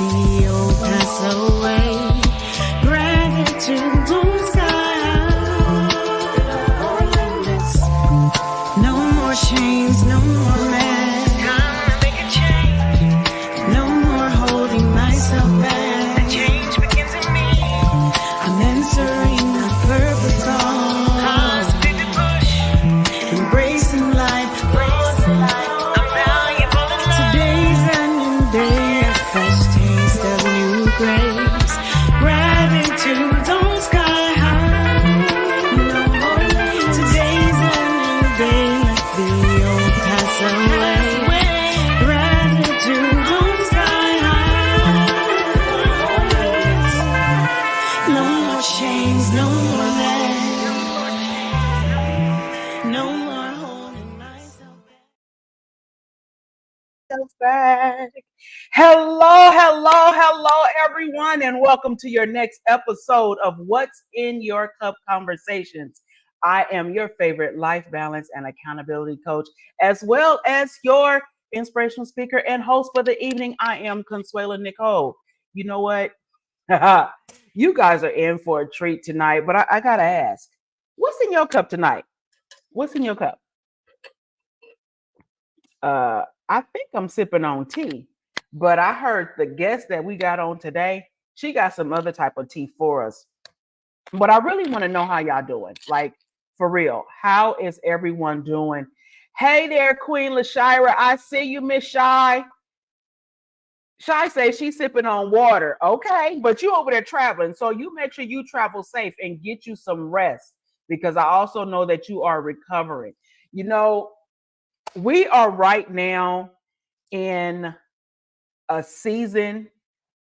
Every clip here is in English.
the old pass away. Gratitude don't stop. No more chains, no more masks. Time to make a change. No more holding myself back. The change begins in me. I'm answering the purpose call. Cause big to push. Embracing life. I'm valuable in life. Today's a new day. A fresh taste of new grace. Gratitude don't sky high. No more. Today's a new day. The old pass away. Gratitude don't sky high. No more chains, no more lack. No more holding myself back. Hello, everyone, and welcome to your next episode of What's in Your Cup Conversations. I am your favorite life balance and accountability coach, as well as your inspirational speaker and host for the evening. I am Consuela, Nicole. You know what? You guys are in for a treat tonight, but I gotta ask, what's in your cup tonight? What's in your cup? I think I'm sipping on tea, but I heard the guest that we got on today, she got some other type of tea for us. But I really want to know how y'all doing. Like, for real, how is everyone doing? Hey there, Queen LaShira. I see you, Miss Shy. Shy says she's sipping on water. Okay, but you over there traveling, so you make sure you travel safe and get you some rest, because I also know that you are recovering. You know, we are right now in a season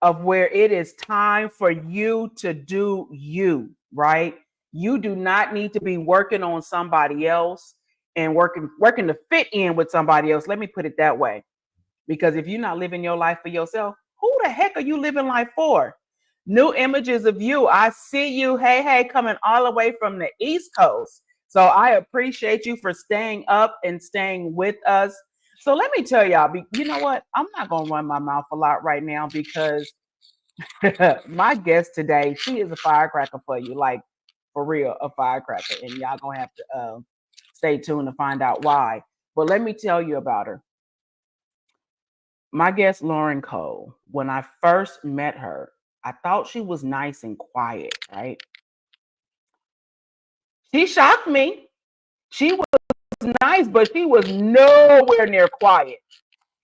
of where it is time for you to do you, right? You do not need to be working on somebody else and working to fit in with somebody else. Let me put it that way. Because if you're not living your life for yourself, who the heck are you living life for? New images of you. I see you. Hey, coming all the way from the East Coast. So I appreciate you for staying up and staying with us. So let me tell y'all, you know what? I'm not going to run my mouth a lot right now because my guest today, she is a firecracker for you. Like, for real, a firecracker. And y'all going to have to stay tuned to find out why. But let me tell you about her. My guest, Lauren Cole, when I first met her, I thought she was nice and quiet, right? She shocked me. She was nice, but she was nowhere near quiet.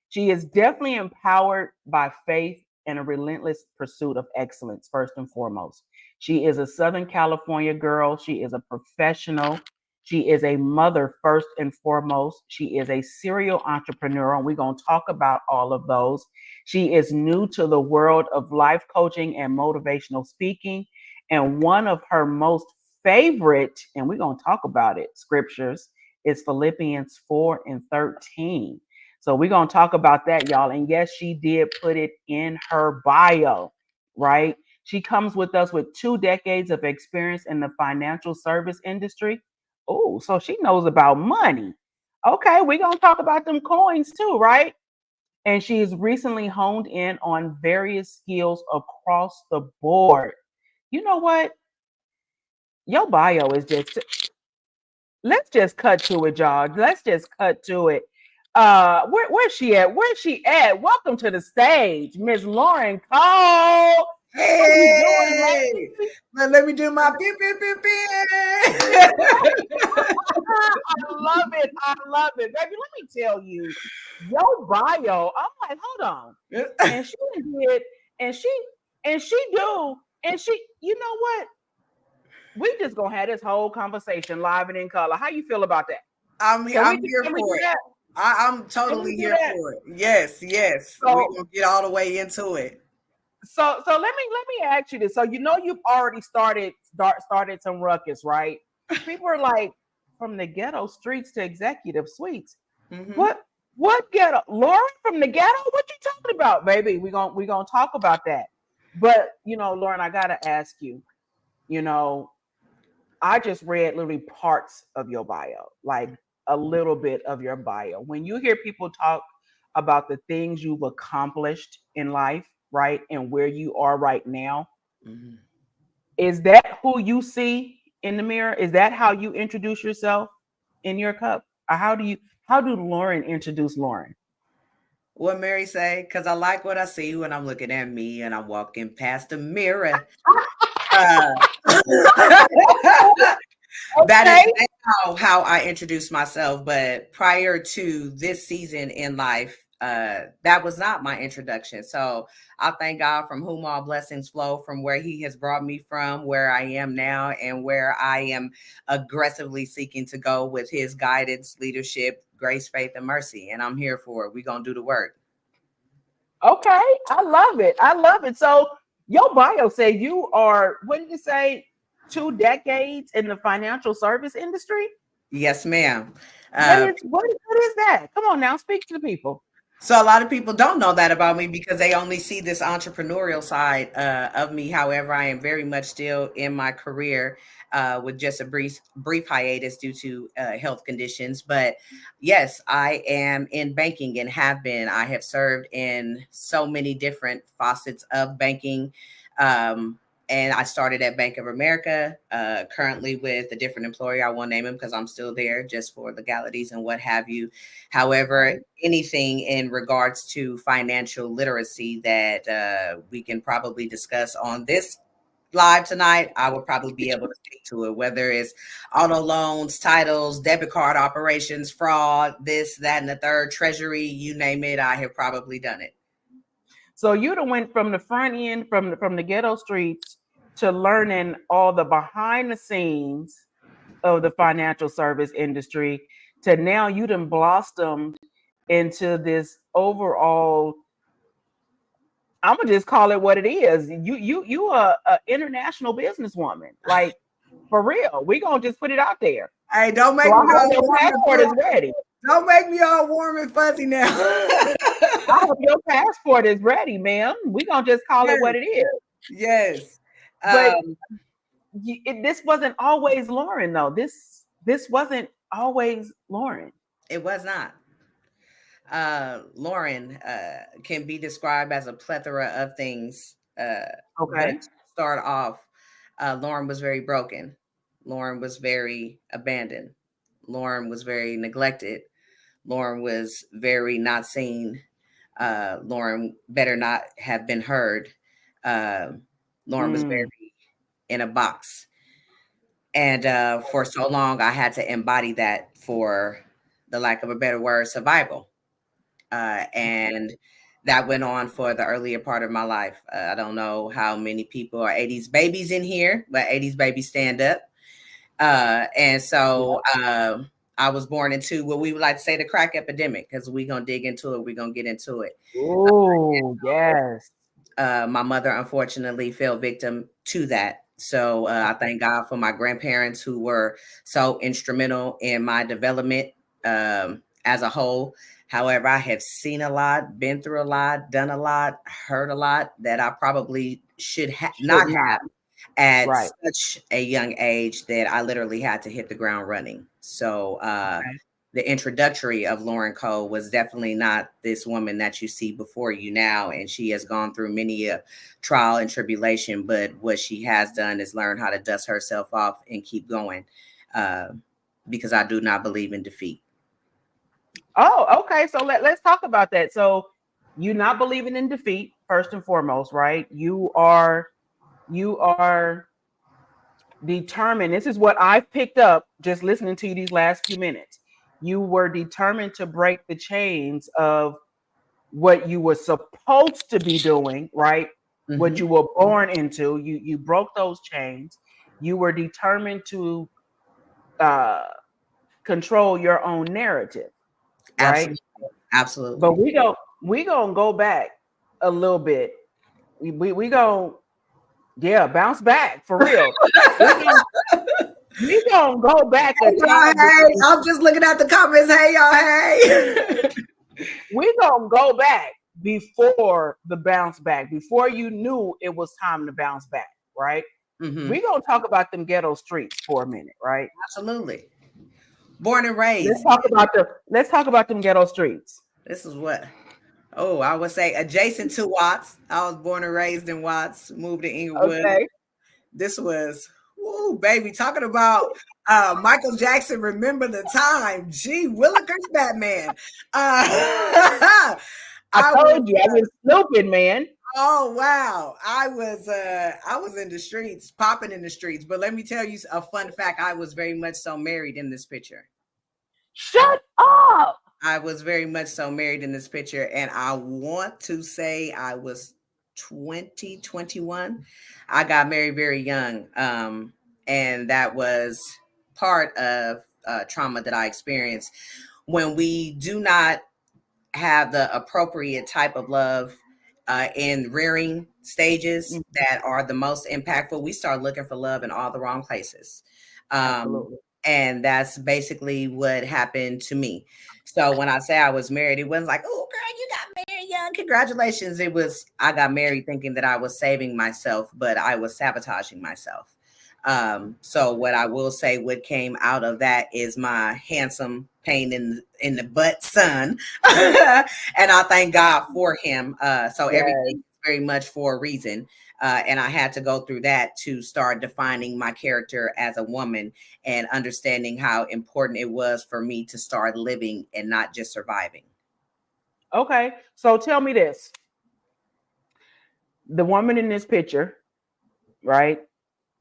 She is definitely empowered by faith and a relentless pursuit of excellence, first and foremost. She is a Southern California girl. She is a professional. She is a mother, first and foremost. She is a serial entrepreneur, and we're going to talk about all of those. She is new to the world of life coaching and motivational speaking. And one of her most favorite, and we're going to talk about it, scriptures, is Philippians 4:13. So we're going to talk about that, y'all. And yes, she did put it in her bio, right? She comes with us with 2 decades of experience in the financial service industry. Oh, so she knows about money. Okay, we're going to talk about them coins too, right? And she's recently honed in on various skills across the board. You know what? Your bio is just, let's just cut to it, y'all. Let's just cut to it. Where's she at? Where's she at? Welcome to the stage, Miss Lauren Cole. Hey, let me do my beep, beep, beep, beep. I love it. Baby, let me tell you, your bio, I'm like, hold on. And she did, and she, you know what? We just gonna have this whole conversation live and in color. How you feel about that? I'm here for it. I'm totally here for it. Yes. So, we're gonna get all the way into it. So let me ask you this. So you know you've already started some ruckus, right? People are like, from the ghetto streets to executive suites. Mm-hmm. What ghetto? Lauren from the ghetto? What you talking about, baby? We gonna talk about that. But you know, Lauren, I gotta ask you. You know, I just read literally parts of your bio, like a little bit of your bio. When you hear people talk about the things you've accomplished in life, right? And where you are right now. Mhm. Is that who you see in the mirror? Is that how you introduce yourself in your cup? Or how do Lauren introduce Lauren? What Mary say? Because I like what I see when I'm looking at me and I'm walking past the mirror. Uh, that is Okay. now how I introduce myself. But prior to this season in life, that was not my introduction. So I thank God from whom all blessings flow, from where He has brought me from, where I am now, and where I am aggressively seeking to go with His guidance, leadership, grace, faith, and mercy. And I'm here for it. We're going to do the work. Okay. I love it. I love it. So your bio said you are, what did you say, 2 decades in the financial service industry? Yes, ma'am. What is that? Come on now, speak to the people. So a lot of people don't know that about me because they only see this entrepreneurial side of me. However, I am very much still in my career with just a brief hiatus due to health conditions. But yes, I am in banking and have been. I have served in so many different facets of banking. Um, and I started at Bank of America, currently with a different employer. I won't name him because I'm still there just for legalities and what have you. However, anything in regards to financial literacy that we can probably discuss on this live tonight, I will probably be able to speak to it, whether it's auto loans, titles, debit card operations, fraud, this, that, and the third, treasury, you name it, I have probably done it. So you done went from the front end, from the ghetto streets, to learning all the behind the scenes of the financial service industry, to now you done blossomed into this overall. I'm gonna just call it what it is. You are a international businesswoman, like for real. We gonna just put it out there. Hey, don't make So I me hope all your warm and passport is fuzzy. ready. Don't make me all warm and fuzzy now. I hope your passport is ready, ma'am. We gonna just call Yes, it what it is. yes. But Um, this wasn't always Lauren, though. This wasn't always Lauren. it was not. Lauren can be described as a plethora of things. But Okay. to start off, Lauren was very broken. Lauren was very abandoned. Lauren was very neglected. Lauren was very not seen. Lauren better not have been heard. Uh, Lauren was Mm, very in a box. And for so long, I had to embody that for the lack of a better word, survival. And that went on for the earlier part of my life. I don't know how many people are 80s babies in here, but 80s babies stand up. And so I was born into what we would like to say the crack epidemic, because we're going to dig into it. We're going to get into it. oh yes. My mother, unfortunately, fell victim to that. So I thank God for my grandparents who were so instrumental in my development as a whole. However, I have seen a lot, been through a lot, done a lot, heard a lot that I probably should not Should not. have at Right. such a young age that I literally had to hit the ground running. So Okay. the introductory of Lauren Cole was definitely not this woman that you see before you now. And she has gone through many a trial and tribulation, but what she has done is learn how to dust herself off and keep going, uh, because I do not believe in defeat. Oh, okay. So let's talk about that. So you not believing in defeat, first and foremost, right? You are determined. This is what I've picked up just listening to you these last few minutes. You were determined to break the chains of what you were supposed to be doing, right? What Mm-hmm. you were born into. You broke those chains. You were determined to uh, control your own narrative, right? Absolutely. But Absolutely. we gonna go back a little bit. We gonna, yeah, bounce back for real. We gonna we gonna go back a Hey, y'all, tad hey, bit. I'm just looking at the comments. Hey, y'all, hey. We gonna go back before the bounce back, before you knew it was time to bounce back, right? Mm-hmm. We gonna talk about them ghetto streets for a minute, right? Absolutely. Born and Let's raised. talk about them ghetto streets. This is what Oh, I would say adjacent to Watts. I was born and raised in Watts, moved to Inglewood. Okay. This was, woo, baby, talking about Michael Jackson, Remember the Time. Gee, Willikers Batman. Uh, I I was, told you I was snooping, man. oh wow. I was in the streets, popping in the streets. But let me tell you a fun fact. I was very much so married in this picture. Shut up. I was very much so married in this picture, and I want to say I was 21. I got married very young, and that was part of trauma that I experienced. When we do not have the appropriate type of love in rearing stages Mm, that are the most impactful, we start looking for love in all the wrong places. Um, absolutely. and that's basically what happened to me. So when I say I was married, it wasn't like, oh, girl, you got married young. Congratulations. It was, I got married thinking that I was saving myself, but I was sabotaging myself. So what I will say, what came out of that is my handsome pain in the butt son, and I thank God for him. So Yes. everything is very much for a reason, and I had to go through that to start defining my character as a woman and understanding how important it was for me to start living and not just surviving. Okay. So tell me this. The woman in this picture, right?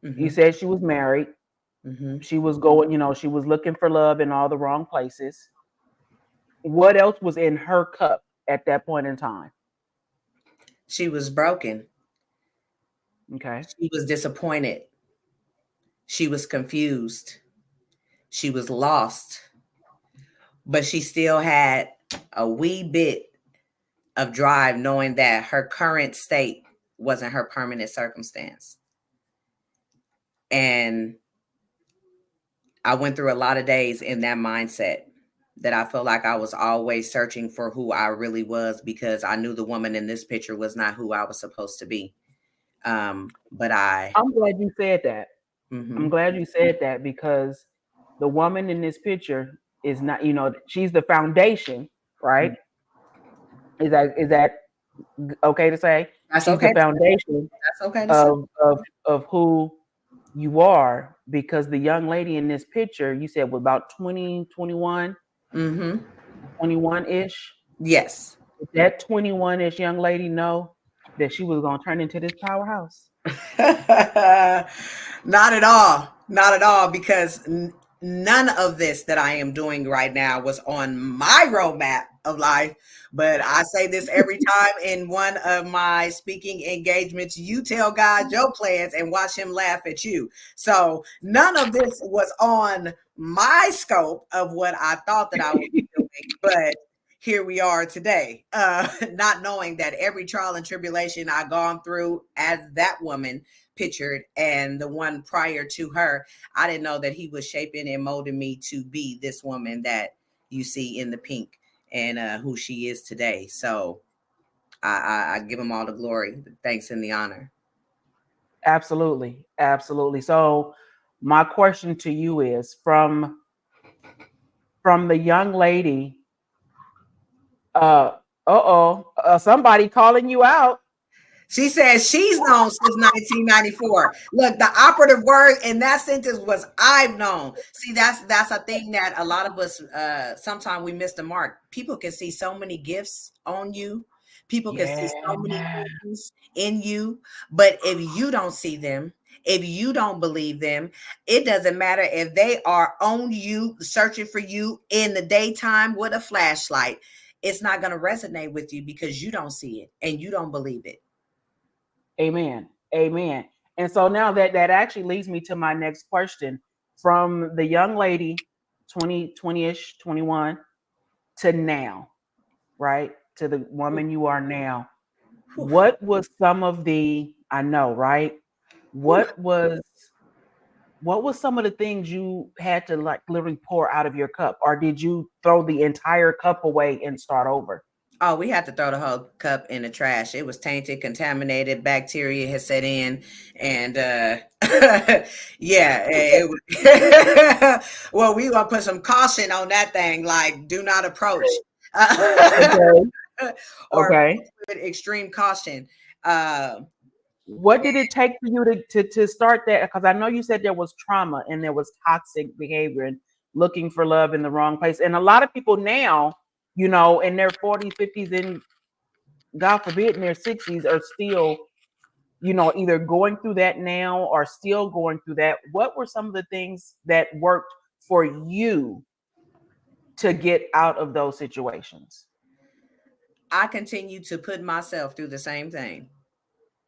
You Hmm. said she was married. Hmm. She was going, she was looking for love in all the wrong places. What else was in her cup at that point in time? She was broken. Okay. She was disappointed. She was confused. She was lost, but she still had a wee bit of drive, knowing that her current state wasn't her permanent circumstance. And I went through a lot of days in that mindset, that I felt like I was always searching for who I really was, because I knew the woman in this picture was not who I was supposed to be. But I, I'm glad you said that. I'm hmm, glad you said that because the woman in this picture is not, she's the foundation, right? Is that okay to say? that's She's the okay. foundation That's okay to say. of who you are because the young lady in this picture, you said was about 20, 21, Hmm. 21-ish. Yes. Did that 21-ish young lady know that she was going to turn into this powerhouse? Not at all. Not at all, because none of this that I am doing right now was on my roadmap of life. But I say this every time in one of my speaking engagements: you tell God your plans and watch him laugh at you. So none of this was on my scope of what I thought that I would be doing. But here we are today, not knowing that every trial and tribulation I gone through as that woman pictured, and the one prior to her, I didn't know that he was shaping and molding me to be this woman that you see in the pink, and who she is today. So I give him all the glory, the thanks, and the honor. Absolutely. Absolutely. So my question to you is from the young lady, somebody calling you out. She says she's known since 1994. Look, the operative word in that sentence was "I've known." See, that's a thing that a lot of us sometimes we miss the mark. People can see so many gifts on you. People can see Yeah. so many things in you, but if you don't see them, if you don't believe them, it doesn't matter if they are on you, searching for you in the daytime with a flashlight. It's not going to resonate with you because you don't see it and you don't believe it. Amen. Amen. And so now that actually leads me to my next question. From the young lady, 20-ish, 21, to now, right? To the woman you are now. Whew. What was some of the, I know, right? Whew. What was some of the things you had to like literally pour out of your cup? Or did you throw the entire cup away and start over? Oh, we had to throw the whole cup in the trash. It was tainted, contaminated, bacteria had set in, and yeah, it was. Well, we gonna put some caution on that thing, like do not approach. Okay. or Okay. with extreme caution. Uh, What did it take for you to start that? Because I know you said there was trauma and there was toxic behavior and looking for love in the wrong place. And a lot of people now, in their 40s, 50s, and God forbid in their 60s are still, either going through that now or still going through that. What were some of the things that worked for you to get out of those situations? I continue to put myself through the same thing.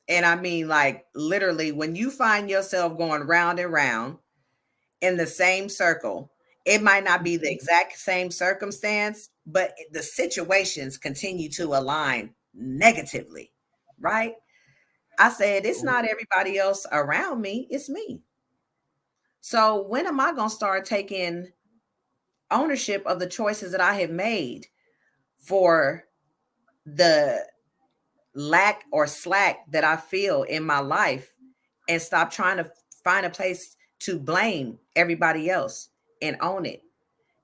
And I mean, like, literally, when you find yourself going round and round in the same circle, it might not be the exact same circumstance, but the situations continue to align negatively, right? I said, it's not everybody else around me, it's me. So when am I going to start taking ownership of the choices that I have made for the lack or slack that I feel in my life, and stop trying to find a place to blame everybody else and own it?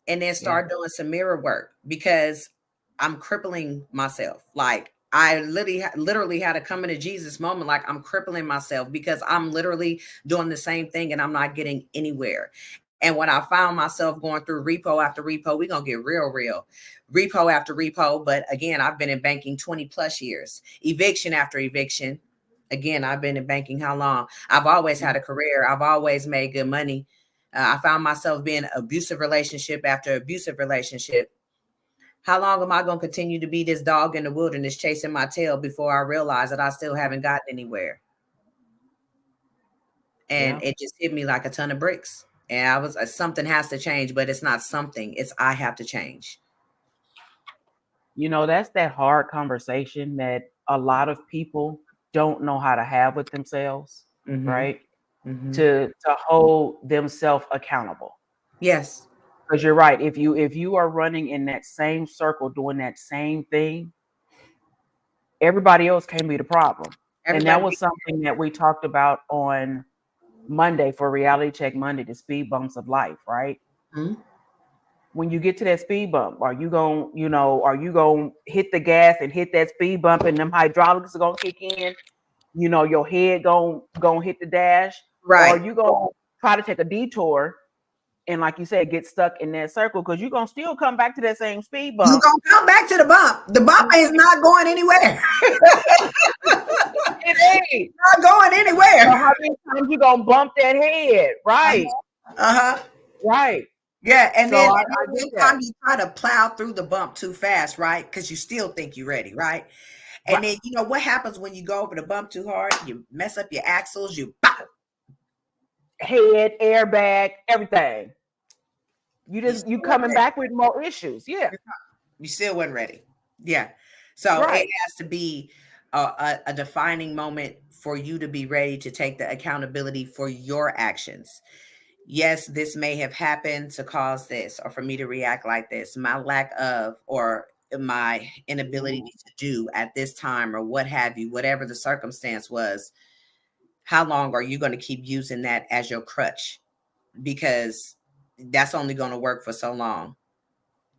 And then Yeah. start doing some mirror work, because I'm crippling myself. Like, I literally had a coming to Jesus moment. Like, I'm crippling myself because I'm literally doing the same thing and I'm not getting anywhere. And when I found myself going through repo after repo, we're going to get real, repo after repo. But again, I've been in banking 20 plus years, eviction after eviction. Again, I've been in banking how long? I've always had a career. I've always made good money. I found myself being abusive relationship after abusive relationship. How long am I going to continue to be this dog in the wilderness chasing my tail before I realize that I still haven't gotten anywhere? And Yeah. it just hit me like a ton of bricks. And I was something has to change, but it's not something. It's I have to change. That's that hard conversation that a lot of people don't know how to have with themselves, Mm-hmm. right? Mm-hmm. To hold themselves accountable. Yes. Because you're right. If you are running in that same circle doing that same thing, everybody else can be the problem. And that Everybody. was something that we talked about on Monday for Reality Check Monday, the speed bumps of life, right? Mm-hmm. When you get to that speed bump, are you gonna hit the gas and hit that speed bump and them hydraulics are gonna kick in? Your head gonna hit the dash, or Right. you gonna try to take a detour and, like you said, get stuck in that circle because you're gonna still come back to that same speed You're bump. going to come back to the bump. The bump is not going anywhere. It ain't. Not going So anywhere. how many times you gonna bump that head? Right, Uh-huh. right. Yeah, and So then, I and then get that. sometimes you try to plow through the bump too fast, right? Because you still think you're ready, right? And Right. then you know what happens when you go over the bump too hard? You mess up your axles, you pop, Head, airbag, everything. You you just you still weren't coming ready. back with more issues. Yeah. You still wasn't ready. Yeah. So it Right. has to be a defining moment for you to be ready to take the accountability for your actions. Yes, this may have happened to cause this, or for me to react like this. My lack of, or my inability to do at this time, or what have you, whatever the circumstance was. How long are you going to keep using that as your crutch? Because that's only going to work for so long.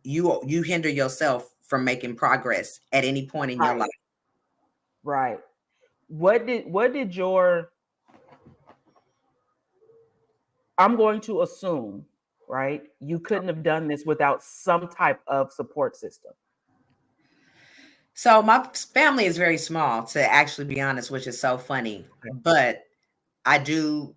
You hinder yourself from making progress at any point in your life. Right. Right. What did your I'm going to assume, right? You couldn't have done this without some type of support system. So my family is very small, to actually be honest, which is so funny. Okay. But I do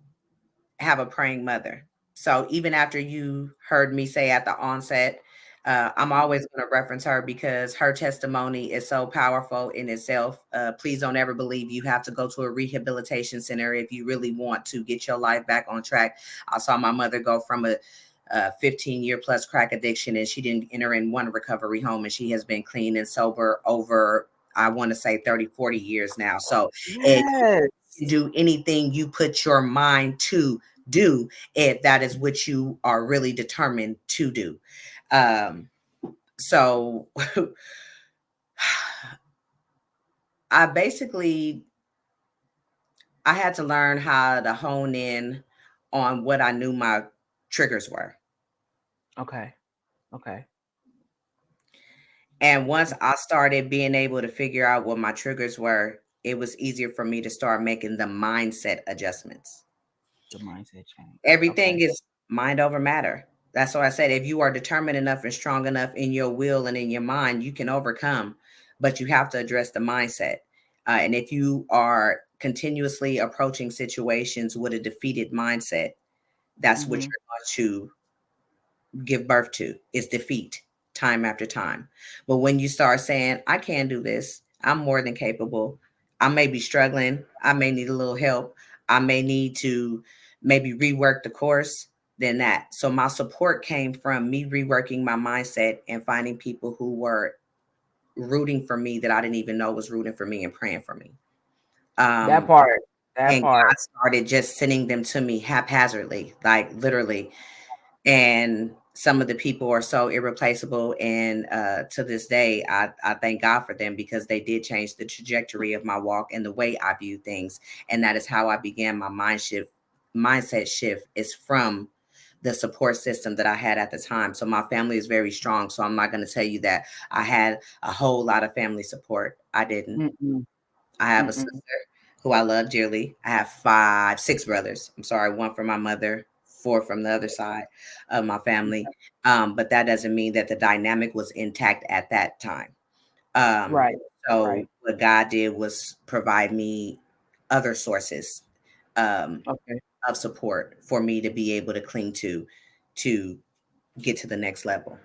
have a praying mother. So even after you heard me say at the onset, I'm always going to reference her because her testimony is so powerful in itself. Please don't ever believe you have to go to a rehabilitation center if you really want to get your life back on track. I saw my mother go from a 15-year plus crack addiction, and she didn't enter in one recovery home, and she has been clean and sober over, I want to say, 30, 40 years now. So it Yes. can do anything you put your mind to do, if that is what you are really determined to do. So I basically, I had to learn how to hone in on what I knew my triggers were. Okay. Okay. And once I started being able to figure out what my triggers were, it was easier for me to start making the mindset adjustments. The mindset change. Everything Okay. is mind over matter. That's what I said. If you are determined enough and strong enough in your will and in your mind, you can overcome, but you have to address the mindset. And if you are continuously approaching situations with a defeated mindset, that's what Mm-hmm. you're going to give birth to is defeat time after time. But when you start saying, I can do this, I'm more than capable, I may be struggling, I may need a little help, I may need to maybe rework the course, then that. So my support came from me reworking my mindset and finding people who were rooting for me that I didn't even know was rooting for me and praying for me. That Um, part. That and God part. started just sending them to me haphazardly, like literally. And some of the people are so irreplaceable, and to this day I thank God for them because they did change the trajectory of my walk and the way I view things. And that is how I began my mindset shift is from the support system that I had at the time. So my family is very strong, so I'm not going to tell you that I had a whole lot of family support. I didn't. Mm-mm. I have a Mm-mm. sister who I love dearly. I have 6 brothers. I'm sorry, one from my mother, 4 from the other side of my family. But that doesn't mean that the dynamic was intact at that time. Um, Right. so Right. what God did was provide me other sources um, Okay. of support for me to be able to cling to get to the next level.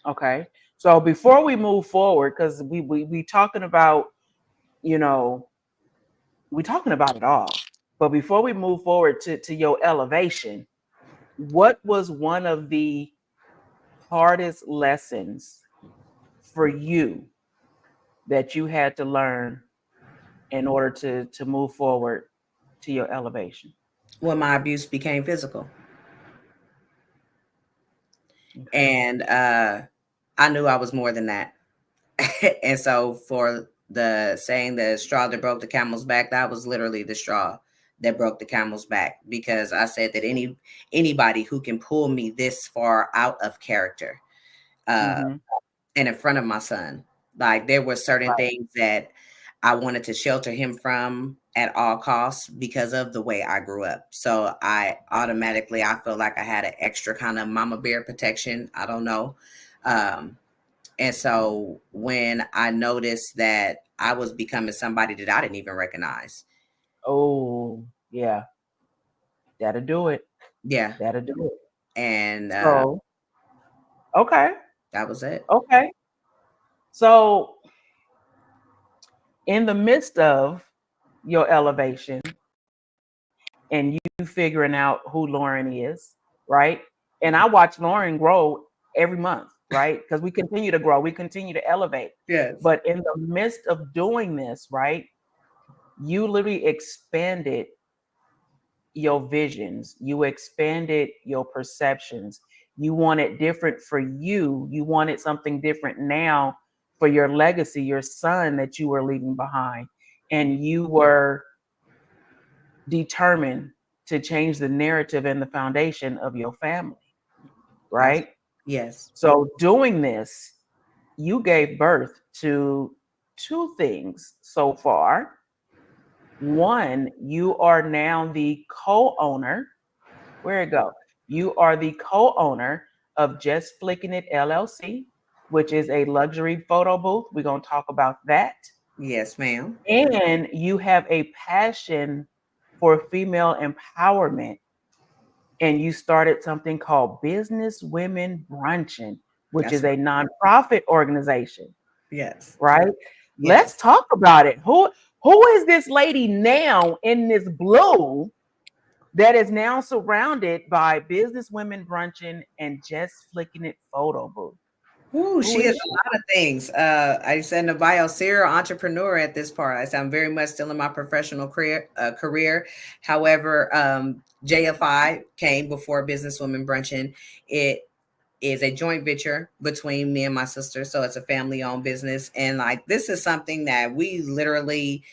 Okay. So before we move forward, because we talking about, you know, we talking about it all. But before we move forward to your elevation, what was one of the hardest lessons for you that you had to learn in order to move forward to your elevation? When my abuse became physical, Okay. and I knew I was more than that. And so for the saying the straw that broke the camel's back, that was literally the straw that broke the camel's back, because I said that anybody who can pull me this far out of character uh Mm-hmm. and in front of my son, like there were certain Right. things that I wanted to shelter him from at all costs because of the way I grew up. So I felt like I had an extra kind of mama bear protection. I don't know. Um, and so when I noticed that I was becoming somebody that I didn't even recognize, Oh, yeah. That'll do it. yeah, That'll do it. and So, okay. that was it. Okay. So, in the midst of your elevation and you figuring out who Lauren is, right? And I watch Lauren grow every month, right? Because we continue to grow, we continue to elevate. Yes, But in the midst of doing this, right, you literally expanded your visions, you expanded your perceptions. You wanted different for you. You wanted something different now for your legacy, your son that you were leaving behind. And you were determined to change the narrative and the foundation of your family, absolutely. right? Yes, So, doing this, you gave birth to two things so far. One, you are now the co owner. Where it go? You are the co owner of Just Flicking It LLC, which is a luxury photo booth. We're going to talk about that. yes, ma'am. And you have a passion for female empowerment, and you started something called Business Women Brunching, which That's is a nonprofit organization, yes, right? yes. Let's talk about it. Who is this lady now in this blue that is now surrounded by Business Women Brunching and Just Flicking It photo booth? Ooh, Who she is is a she? lot of things. I said in the bio, serial entrepreneur at this part. I said I'm very much still in my professional career. However, JFI came before Businesswomen Brunching. It is a joint venture between me and my sister, so it's a family-owned business. And like this is something that we literally,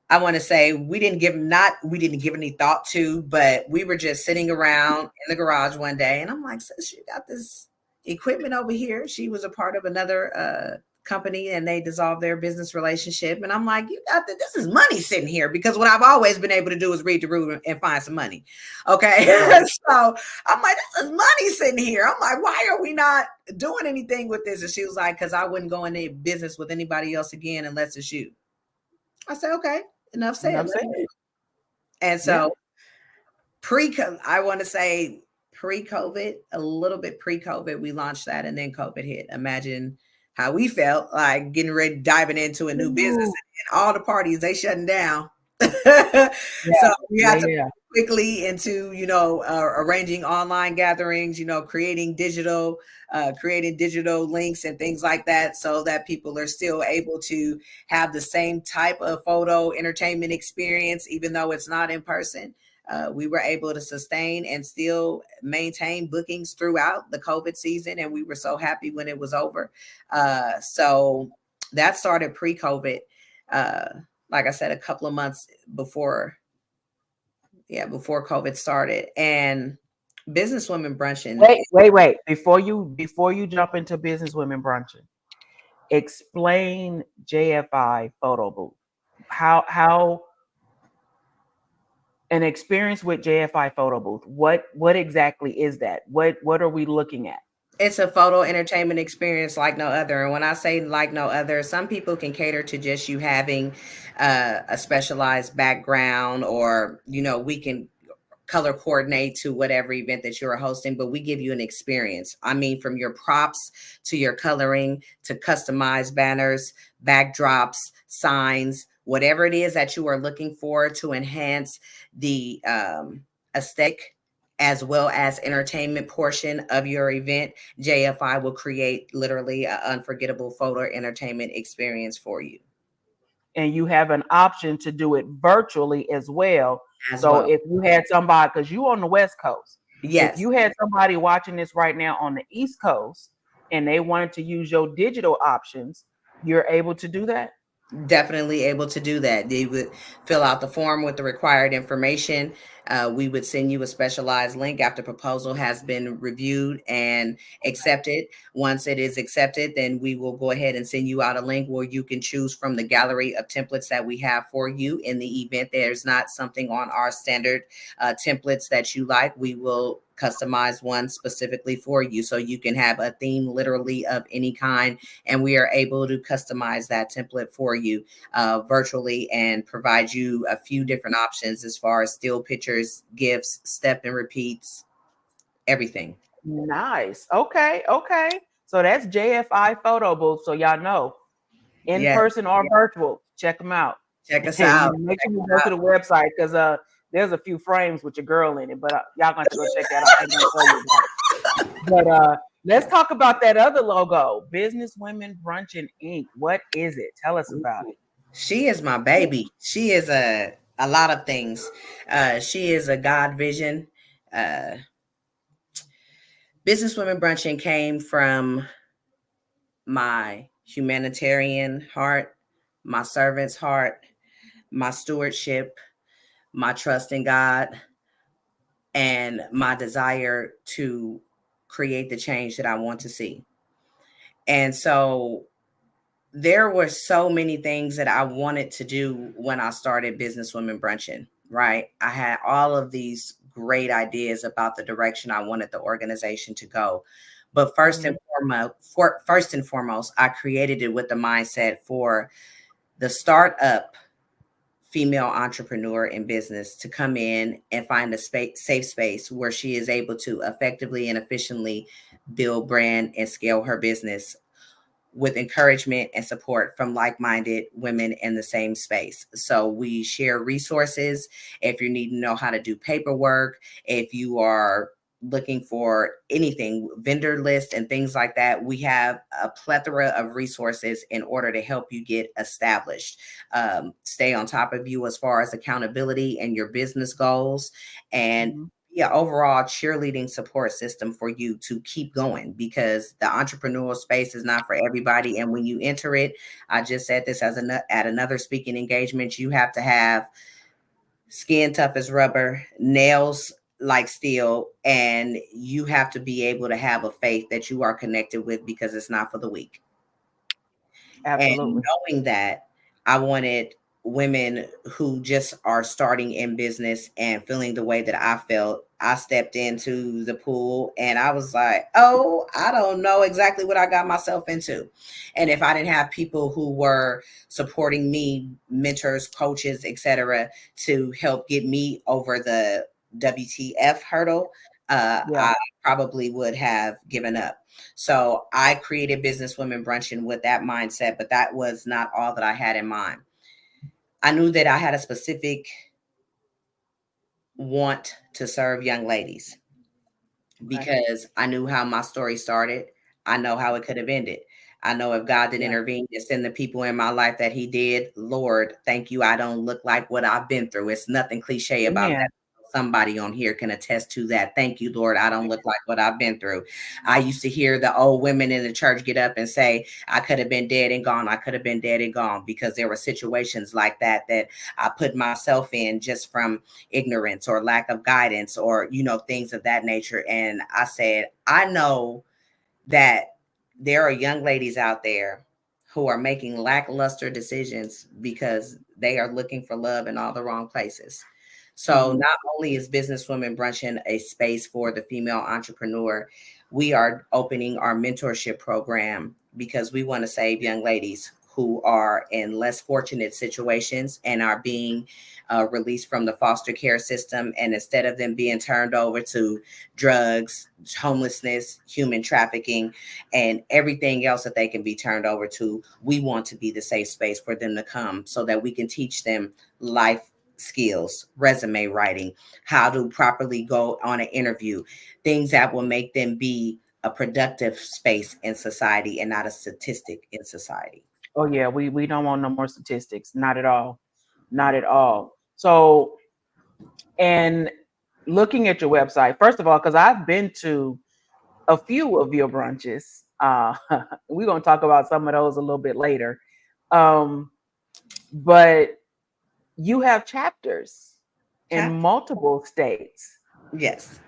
I want to say, we didn't give any thought to, but we were just sitting around in the garage one day, and I'm like, sis, you got this. equipment over here. She was a part of another company and they dissolved their business relationship. And I'm like, this is money sitting here, because what I've always been able to do is read the room and find some money. Okay. Right. So I'm like, this is money sitting here. I'm like, why are we not doing anything with this? And she was like, because I wouldn't go into business with anybody else again unless it's you. I said, okay, enough said. Enough said. And Yeah. so I want to say pre-COVID, a little bit pre-COVID, we launched that, and then COVID hit. Imagine how we felt like getting ready, diving into a new business, Ooh. and all the parties, they shutting down. Yeah. So we had to Yeah. quickly into, arranging online gatherings, creating digital links and things like that, so that people are still able to have the same type of photo entertainment experience, even though it's not in person. We were able to sustain and still maintain bookings throughout the COVID season, and we were so happy when it was over. So that started pre-COVID. Like I said, a couple of months before COVID started. And Businesswomen Brunching. Wait. Before you jump into Businesswomen Brunching, explain JFI photo booth. How an experience with JFI photo booth. What exactly is that? What are we looking at? It's a photo entertainment experience like no other. And when I say like no other, some people can cater to just you having a specialized background, or, we can color coordinate to whatever event that you're hosting, but we give you an experience. I mean, from your props to your coloring to customized banners, backdrops, signs, whatever it is that you are looking for to enhance the aesthetic as well as entertainment portion of your event, JFI will create literally an unforgettable photo entertainment experience for you. And you have an option to do it virtually as well. As So well. if you had somebody, because you on the West Coast, if Yes. you had somebody watching this right now on the East Coast and they wanted to use your digital options, you're able to do that. Definitely able to do that. They would fill out the form with the required information. We would send you a specialized link after proposal has been reviewed and accepted. Once it is accepted, then we will go ahead and send you out a link where you can choose from the gallery of templates that we have for you in the event. There's not something on our standard templates that you like. We will customize one specifically for you, so you can have a theme literally of any kind, and we are able to customize that template for you virtually and provide you a few different options as far as still pictures, gifts, step and repeats, everything. Nice. Okay. So that's JFI photo booth. So y'all know, in Yeah, person or virtual, check them out. check us And out. make sure you go to the website, because there's a few frames with your girl in it, but y'all gonna have to go check that out. I'm gonna tell you about it. But let's talk about that other logo, Business Women Brunching Inc. What is it? Tell us about it. She is my baby. She is a lot of things. She is a God vision. Uh, Businesswomen Brunching came from my humanitarian heart, my servant's heart, my stewardship, my trust in God, and my desire to create the change that I want to see. And so there were so many things that I wanted to do when I started Businesswomen Brunching, right? I had all of these great ideas about the direction I wanted the organization to go. But first and foremost, I created it with the mindset for the startup female entrepreneur in business to come in and find a safe space where she is able to effectively and efficiently build brand and scale her business with encouragement and support from like-minded women in the same space. So we share resources. If you need to know how to do paperwork, if you are looking for anything, vendor list and things like that, we have a plethora of resources in order to help you get established, stay on top of you as far as accountability and your business goals, and overall cheerleading support system for you to keep going, because the entrepreneurial space is not for everybody. And when you enter it, I just said this at another speaking engagement, you have to have skin tough as rubber, nails like steel, and you have to be able to have a faith that you are connected with, because it's not for the weak. And Absolutely. knowing that, I wanted women who just are starting in business and feeling the way that I felt. I stepped into the pool and I was like, oh, I don't know exactly what I got myself into. And if I didn't have people who were supporting me, mentors, coaches, etc., to help get me over the WTF hurdle, Yeah. I probably would have given up. So I created Business Women Brunching with that mindset, but that was not all that I had in mind. I knew that I had a specific want to serve young ladies Okay. because I knew how my story started. I know how it could have ended. I know if God didn't Yeah. intervene and send the people in my life that He did, Lord, thank you. I don't look like what I've been through. It's nothing cliche about Amen. that. Somebody on here can attest to that. Thank you, Lord. I don't look like what I've been through. I used to hear the old women in the church get up and say, I could have been dead and gone. I could have been dead and gone, because there were situations like that that I put myself in just from ignorance or lack of guidance, or, things of that nature. And I said, I know that there are young ladies out there who are making lackluster decisions because they are looking for love in all the wrong places. So Mhm. not only is Businesswomen Brunching a space for the female entrepreneur, we are opening our mentorship program because we want to save young ladies who are in less fortunate situations and are being released from the foster care system. And instead of them being turned over to drugs, homelessness, human trafficking, and everything else that they can be turned over to, we want to be the safe space for them to come so that we can teach them life skills, resume writing, how to properly go on an interview, things that will make them be a productive space in society and not a statistic in society. Oh yeah, we don't want no more statistics. Not at all. Not at all. So, and looking at your website, first of all, because I've been to a few of your brunches. We're gonna talk about some of those a little bit later. Um, but you have chapters in Chat? multiple states. Yes.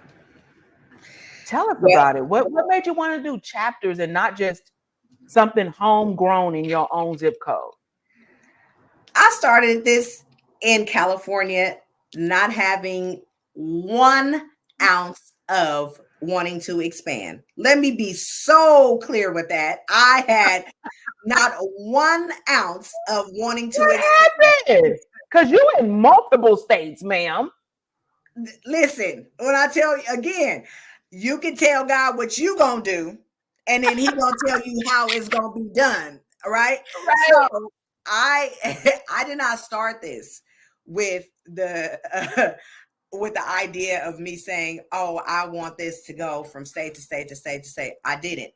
Tell us Well, about it. What made you want to do chapters and not just something homegrown in your own zip code? I started this in California, not having 1 ounce of wanting to expand. Let me be so clear with that. I had not 1 ounce of wanting to What expand. happened? Because you in multiple states, ma'am. Listen, when I tell you again, you can tell God what you gonna do, and then He gonna tell you how it's gonna be done. All right. Right. So I I did not start this with with the idea of me saying, "Oh, I want this to go from state to state to state to state." I didn't.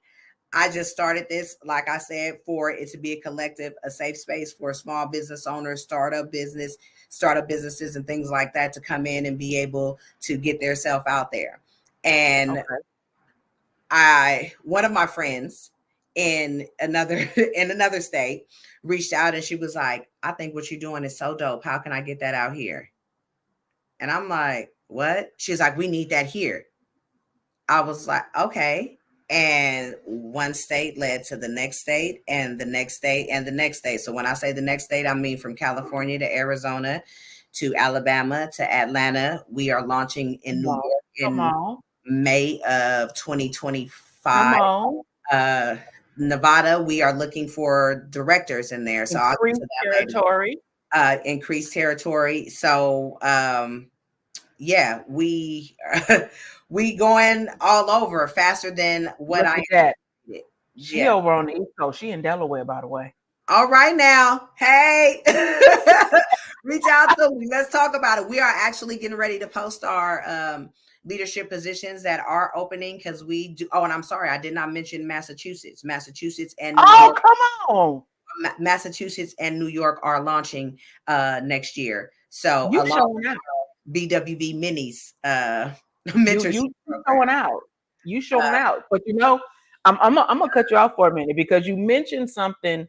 I just started this, like I said, for it to be a collective, a safe space for small business owners, startup businesses, and things like that to come in and be able to get their self out there. And Okay. one of my friends in another in another state reached out and she was like, I think what you're doing is so dope. How can I get that out here? And I'm like, what? She's like, we need that here. I was like, okay. And one state led to the next state and the next state and the next state. So when I say the next state, I mean from California to Arizona to Alabama to Atlanta. We are launching in Come New on. York Come in on. May of Come 2025. on. Uh, Nevada, we are looking for directors in there. So I'll get Increase to that later. territory. Increased territory. So yeah, we we going all over faster than what Look I at that. did. She Yeah. over on the East Coast. She in Delaware, by the way. All right now. Hey. Reach out to me. Let's talk about it. We are actually getting ready to post our leadership positions that are opening because we do. Oh, and I'm sorry, I did not mention Massachusetts. Massachusetts and New Oh, York. come on. Massachusetts and New York are launching next year. So You along showing out. BWB Minis You mentorship you program. showing out. You showing out. But I'm gonna cut you off for a minute because you mentioned something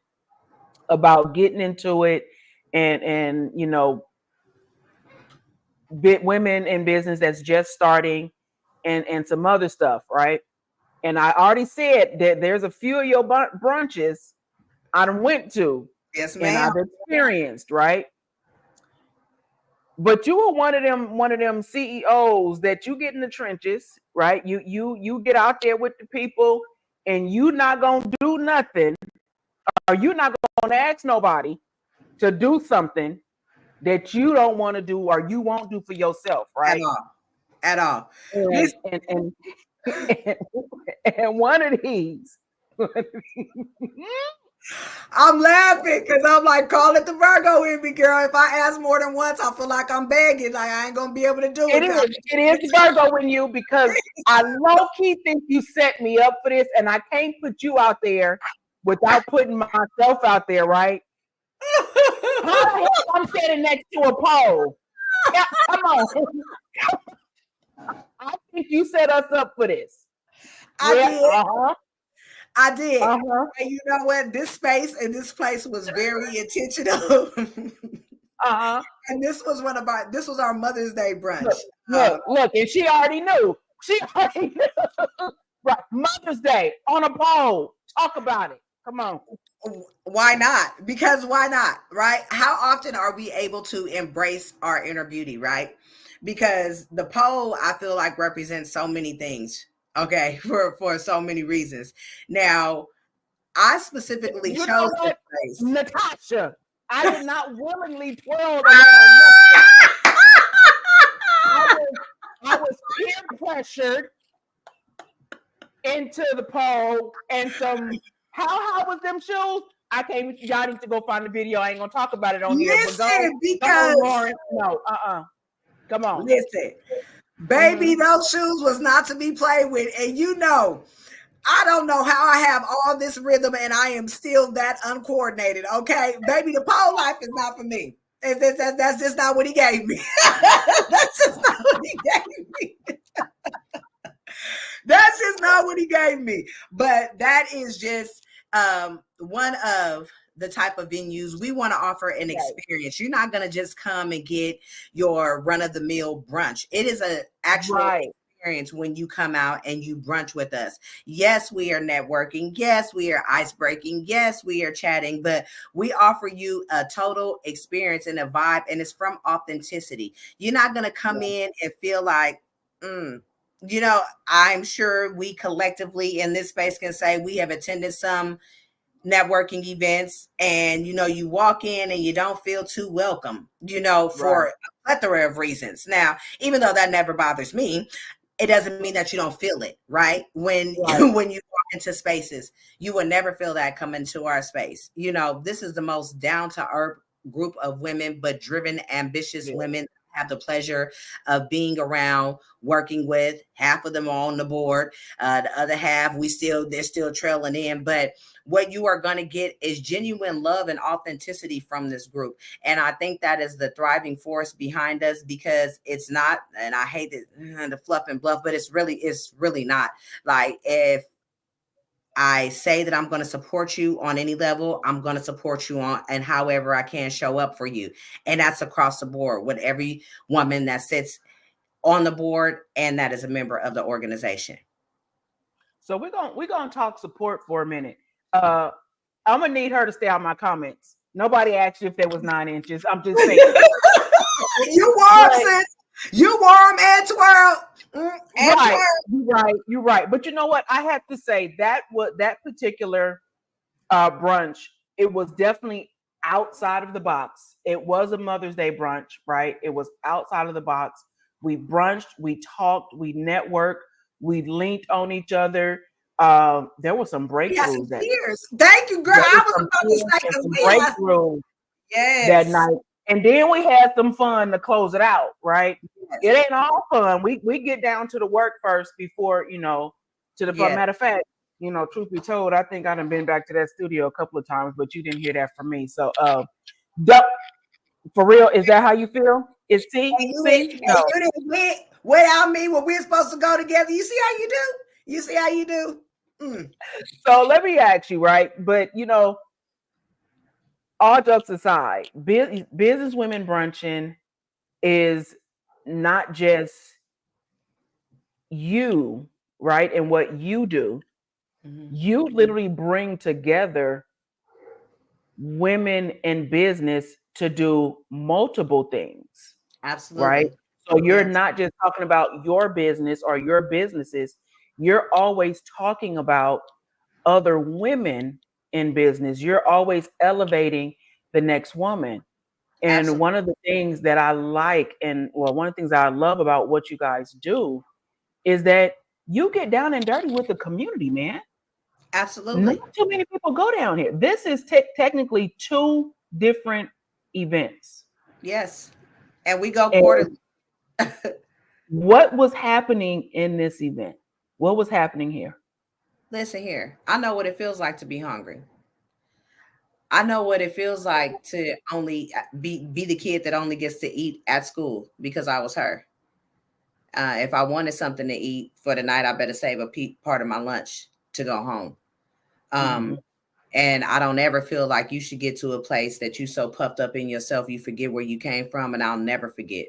about getting into it and women in business that's just starting, and some other stuff, right? And I already said that there's a few of your brunches I done went to Yes, and ma'am. I've experienced, right? But you are one of them CEOs that you get in the trenches, right? You get out there with the people, and you not gonna do nothing, or you not gonna ask nobody to do something that you don't want to do or you won't do for yourself, At right? all. At all. And Listen, and and, and one of these, I'm laughing because I'm like, call it the Virgo in me, girl. If I ask more than once, I feel like I'm begging. Like I ain't gonna be able to do it. it is Virgo in you, because I low key think you set me up for this, and I can't put you out there without putting myself out there, right? How the hell I'm standing next to a pole? Yeah, come on. I think you set us up for this. I Yeah, did. I did. uh-huh, And you know what? This space and this place was very intentional. uh-huh. And this was our Mother's Day brunch. Look, look, and she already knew. She already knew. Right. Mother's Day on a pole. Talk about it. Come on. Why not? Because why not? Right? How often are we able to embrace our inner beauty, right? Because the pole, I feel like, represents so many things. Okay, for so many reasons. Now, I specifically You know chose this what, place. Natasha? I did not willingly twirl around nothing. I was peer pressured into the pole, and some how was them shoes? I can't. Y'all need to go find the video. I ain't gonna talk about it on here. But Listen, come on, because Lauren. No, come on. listen, baby, those shoes was not to be played with. And you know, I don't know how I have all this rhythm and I am still that uncoordinated. Okay, baby, the pole life is not for me. That's just not what he gave me. That's just not what he gave me. That's just not what he gave me. But that is just one of the type of venues we want to offer an experience. You're not going to just come and get your run of the mill brunch. It is an actual experience when you come out and you brunch with us. Yes, we are networking. Yes, we are ice breaking. Yes, we are chatting, but we offer you a total experience and a vibe, and it's from authenticity. You're not going to come in and feel like, you know, I'm sure we collectively in this space can say we have attended some networking events, and you know, you walk in and you don't feel too welcome, you know, for a plethora of reasons. Now, even though that never bothers me, it doesn't mean that you don't feel it, right? When when you walk into spaces, you will never feel that come into our space. You know, this is the most down to earth group of women, but driven, ambitious women. Have the pleasure of being around, working with. Half of them are on the board, the other half they're still trailing in. But what you are going to get is genuine love and authenticity from this group, and I think that is the thriving force behind us, because it's not, and I hate the fluff and bluff, but it's really not. Like, if I say that I'm going to support you on any level, I'm going to support you on and however I can show up for you. And that's across the board with every woman that sits on the board and that is a member of the organization. So we're gonna talk support for a minute. I'm gonna need her to stay out my comments. Nobody asked you if there was 9 inches. I'm just saying. You warm, sis. You warm and twirl. You're right. But you know what? I have to say that particular brunch, it was definitely outside of the box. It was a Mother's Day brunch, right? It was outside of the box. We brunched, we talked, we networked, we linked on each other. There were some breakthroughs. Thank you, girl. I was about to say, some breakthroughs that night. And then we had some fun to close it out, right? It ain't all fun. We get down to the work first before, to the fun. Matter of fact, truth be told, I think I done been back to that studio a couple of times, but you didn't hear that from me. So, for real, is that how you feel? Is see? You didn't without me when we're supposed to go together. You see how you do? You see how you do? So let me ask you, right? But all jokes aside, business women brunching is not just you, right, and what you do, Mhm. you literally bring together women in business to do multiple things, right? Absolutely. So you're Yes. not just talking about your business or your businesses, you're always talking about other women in business. You're always elevating the next woman. And Absolutely. one of the things that I like, and well, one of the things that I love about what you guys do is that you get down and dirty with the community, man. Not Absolutely. too many people go down here. This is technically two different events. Yes. And we go And quarterly. what was happening in this event? What was happening here? Listen here. I know what it feels like to be hungry. I know what it feels like to only be the kid that only gets to eat at school because I was her. If I wanted something to eat for the night, I better save a part of my lunch to go home. Hmm. Um, and I don't ever feel like you should get to a place that you so puffed up in yourself you forget where you came from, and I'll never forget.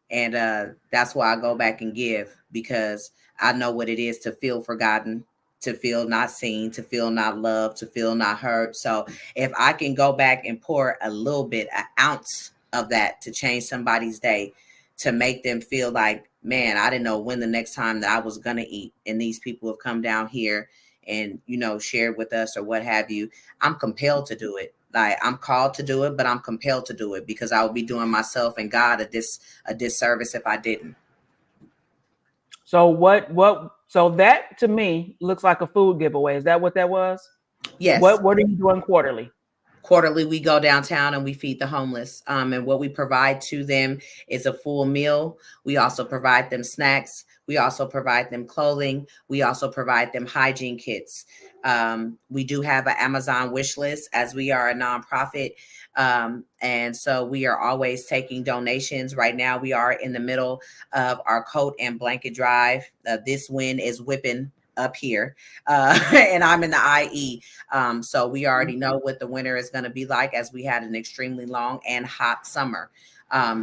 And that's why I go back and give, because I know what it is to feel forgotten, to feel not seen, to feel not loved, to feel not heard. So if I can go back and pour a little bit, an ounce of that to change somebody's day, to make them feel like, man, I didn't know when the next time that I was gonna eat, and these people have come down here and shared with us or what have you, I'm compelled to do it. Like, I'm called to do it, but I'm compelled to do it, because I would be doing myself and God a disservice if I didn't. So so that to me looks like a food giveaway. Is that what that was? Yes. What are you doing quarterly? Quarterly, we go downtown and we feed the homeless. And what we provide to them is a full meal. We also provide them snacks. We also provide them clothing. We also provide them hygiene kits. We do have an Amazon wish list, as we are a nonprofit. And so we are always taking donations. Right now, we are in the middle of our coat and blanket drive. This wind is whipping up here, and I'm in the IE. So we already know what the winter is going to be like, as we had an extremely long and hot summer.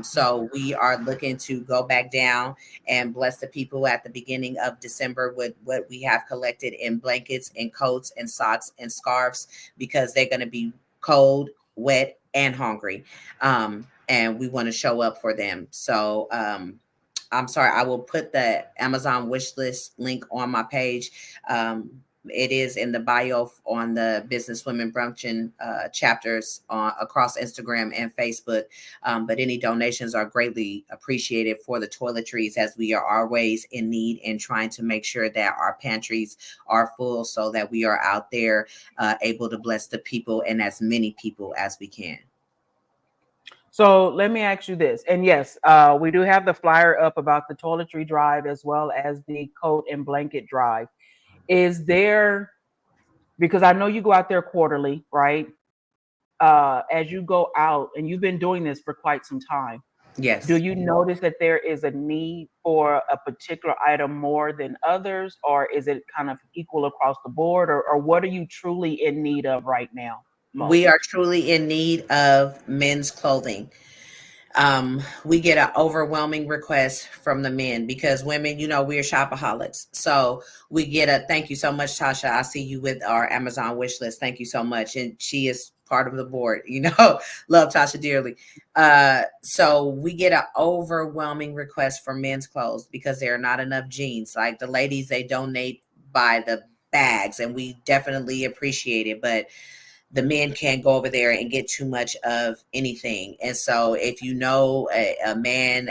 So we are looking to go back down and bless the people at the beginning of December with what we have collected in blankets and coats and socks and scarves, because they're going to be cold, wet, and hungry. And we want to show up for them. So I'm sorry, I will put the Amazon wish list link on my page. It is in the bio on the Business Women Bruncheon chapters across Instagram and Facebook. But any donations are greatly appreciated for the toiletries, as we are always in need and trying to make sure that our pantries are full, so that we are out there able to bless the people, and as many people as we can. So let me ask you this. And yes, we do have the flyer up about the toiletry drive as well as the coat and blanket drive. Is there, because I know you go out there quarterly, right? As you go out, and you've been doing this for quite some time, do Yes. you notice that there is a need for a particular item more than others, or is it kind of equal across the board, or what are you truly in need of right now We are most? truly in need of men's clothing. We get an overwhelming request from the men, because women, we're shopaholics. So we get a thank you so much, Tasha. I see you with our Amazon wish list. Thank you so much. And she is part of the board, love Tasha dearly. So we get an overwhelming request for men's clothes, because there are not enough jeans. Like, the ladies, they donate by the bags, and we definitely appreciate it. But the men can't go over there and get too much of anything. And so if you know a man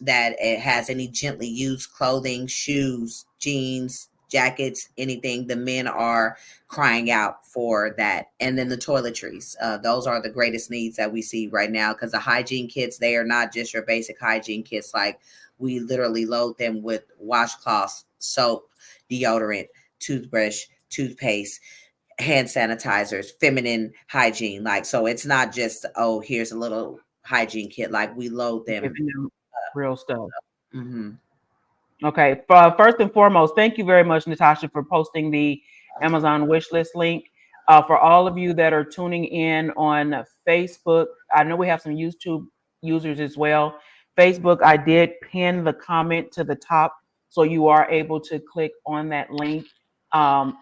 that has any gently used clothing, shoes, jeans, jackets, anything, the men are crying out for that. And then the toiletries, those are the greatest needs that we see right now, because the hygiene kits, they are not just your basic hygiene kits. Like, we literally load them with washcloths, soap, deodorant, toothbrush, toothpaste, hand sanitizers, feminine hygiene. Like, so it's not just, oh, here's a little hygiene kit. Like, we load them. Giving them real stuff. Mhm. Okay. First and foremost, thank you very much, Natasha, for posting the Amazon wish list link. For all of you that are tuning in on Facebook, I know we have some YouTube users as well. Facebook, I did pin the comment to the top, so you are able to click on that link.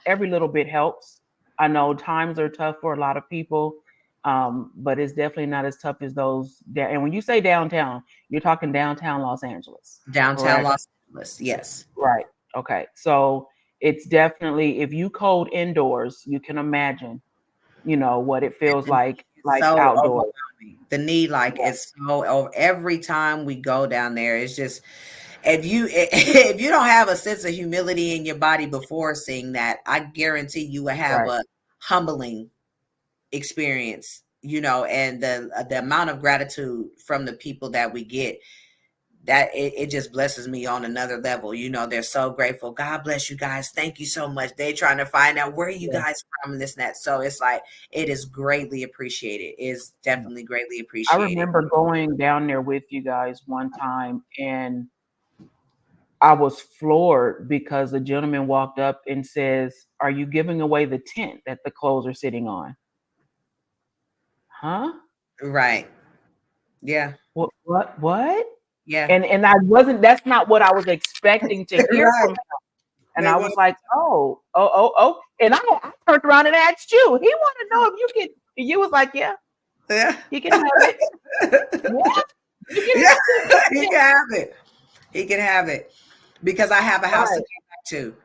Every little bit helps. I know times are tough for a lot of people, but it's definitely not as tough as those. And when you say downtown, you're talking downtown Los Angeles, Downtown correct? Los Angeles. Yes. Right. Okay. So it's definitely, if you code indoors, you can imagine, what it feels And it's like so outdoors. overwhelming. The need, like, Right. it's so every time we go down there, it's just, if you if you don't have a sense of humility in your body before seeing that, I guarantee you will have Right. a humbling experience, and the amount of gratitude from the people that we get, that it just blesses me on another level. They're so grateful. God bless you guys. Thank you so much. They trying to find out where you Yeah. guys from and this and that. So it's like, it is greatly appreciated. It's Yeah. definitely greatly I appreciated. remember going down there with you guys one time, and I was floored because the gentleman walked up and says, "Are you giving away the tent that the clothes are sitting on?" Huh? Right. Yeah. What? What? What? Yeah. And I wasn't. That's not what I was expecting to hear Right. from. And They I want. was like, oh. And I turned around and asked you. He wanted to know if you can. And you was like, yeah, Yeah. he can have it. What? You can Yeah. have it. He Yeah. can have it. He can have it, because I have a house to Right, come back to.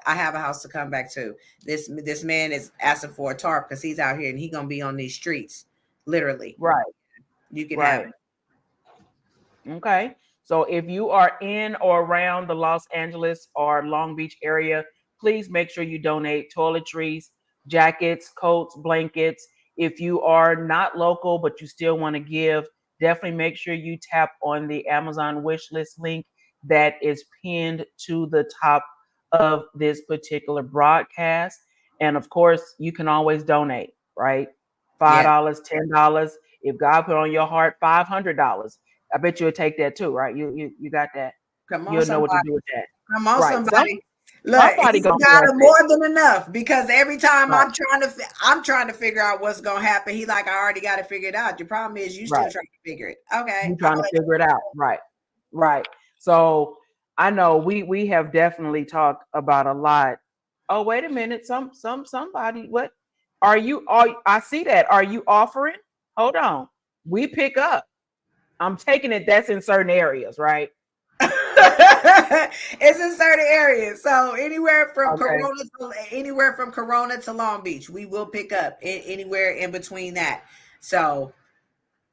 I have a house to come back to. This man is asking for a tarp because he's out here and he's gonna be on these streets, literally. right, You can have right. it. Okay. So if you are in or around the Los Angeles or Long Beach area, please make sure you donate toiletries, jackets, coats, blankets. If you are not local but you still want to give, definitely make sure you tap on the Amazon wish list link that is pinned to the top of this particular broadcast. And of course, you can always donate, right? Yeah. $5, $10. If God put on your heart $500, I bet you'll take that too, right? You got that. Come on, You'll know what to somebody. do with that. Come on, Right. somebody. Look, Somebody he's gonna got bless a it. more than enough, because every time Right. I'm trying to figure out what's gonna happen. He like, I already got to figure it out. Your problem is you still Right. trying to figure it. Okay, You I'm trying gonna to let figure it out. Right. Right. So I know we have definitely talked about a lot. Oh, wait a minute. Somebody, what are I see that. Are you offering? Hold on. We pick up. I'm taking it that's in certain areas, right? it's in certain areas. So Okay. Anywhere from Corona to Long Beach, we will pick up anywhere in between that. So,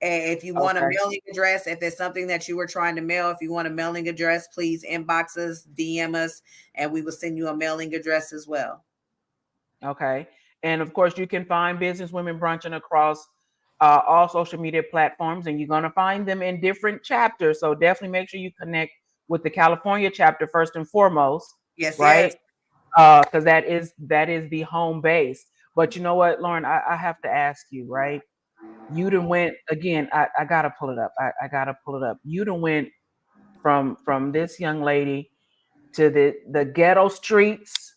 if you want a Okay. mailing address, if it's something that you were trying to mail, if you want a mailing address, please inbox us, DM us, and we will send you a mailing address as well. Okay. And of course, you can find Business Women Brunching across all social media platforms, and you're going to find them in different chapters. So definitely make sure you connect with the California chapter first and foremost, Yes, yes. right? Because that is the home base. But you know what, Lauren, I have to ask you, right? You done went again. I gotta pull it up. I gotta pull it up. You done went from this young lady to the ghetto streets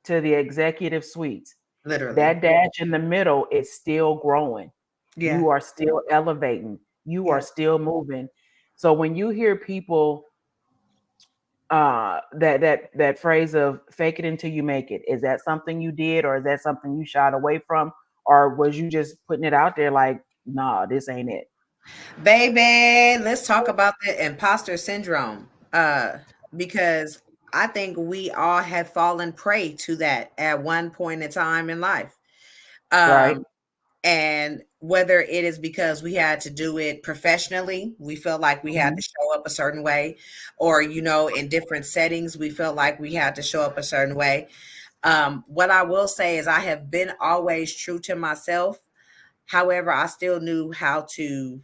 to the executive suites. Literally. That dash in the middle is still growing. Yeah. You are still elevating. You are Yeah. still moving. So when you hear people that phrase of fake it until you make it, is that something you did, or is that something you shied away from, or was you just putting it out there like, nah, this ain't it? Baby, let's talk about the imposter syndrome. Because I think we all have fallen prey to that at one point in time in life. Right. Um, and whether it is because we had to do it professionally, we felt like we had Mhm. to show up a certain way, or in different settings, we felt like we had to show up a certain way. What I will say is I have been always true to myself. However, I still knew how to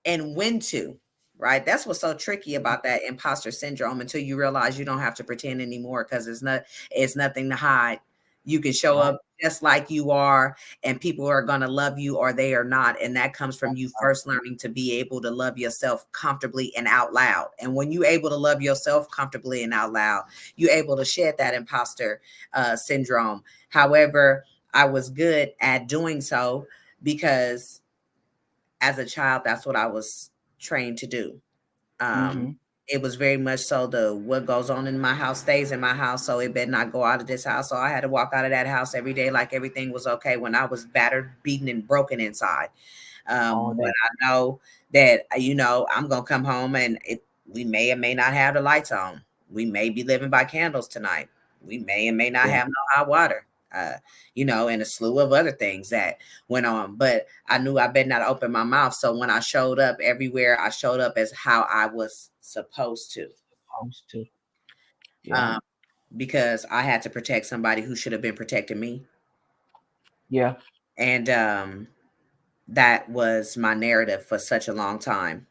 and when to, right? That's what's so tricky about that imposter syndrome, until you realize you don't have to pretend anymore, because it's nothing to hide. You can show Right. up just like you are, and people are going to love you or they are not. And that comes from you first learning to be able to love yourself comfortably and out loud. And when you're able to love yourself comfortably and out loud, you're able to shed that imposter syndrome. However, I was good at doing so, because as a child, that's what I was trained to do. Mm-hmm. It was very much so the what goes on in my house stays in my house, so it better not go out of this house. So I had to walk out of that house every day like everything was okay when I was battered, beaten, and broken inside. All But that. I know that I'm gonna come home and we may or may not have the lights on. We may be living by candles tonight. We may and may not Yeah. have no hot water. And a slew of other things that went on. But I knew I better not open my mouth. So when I showed up everywhere, I showed up as how I was supposed to. Supposed to. Yeah. Um, because I had to protect somebody who should have been protecting me. Yeah. And that was my narrative for such a long time.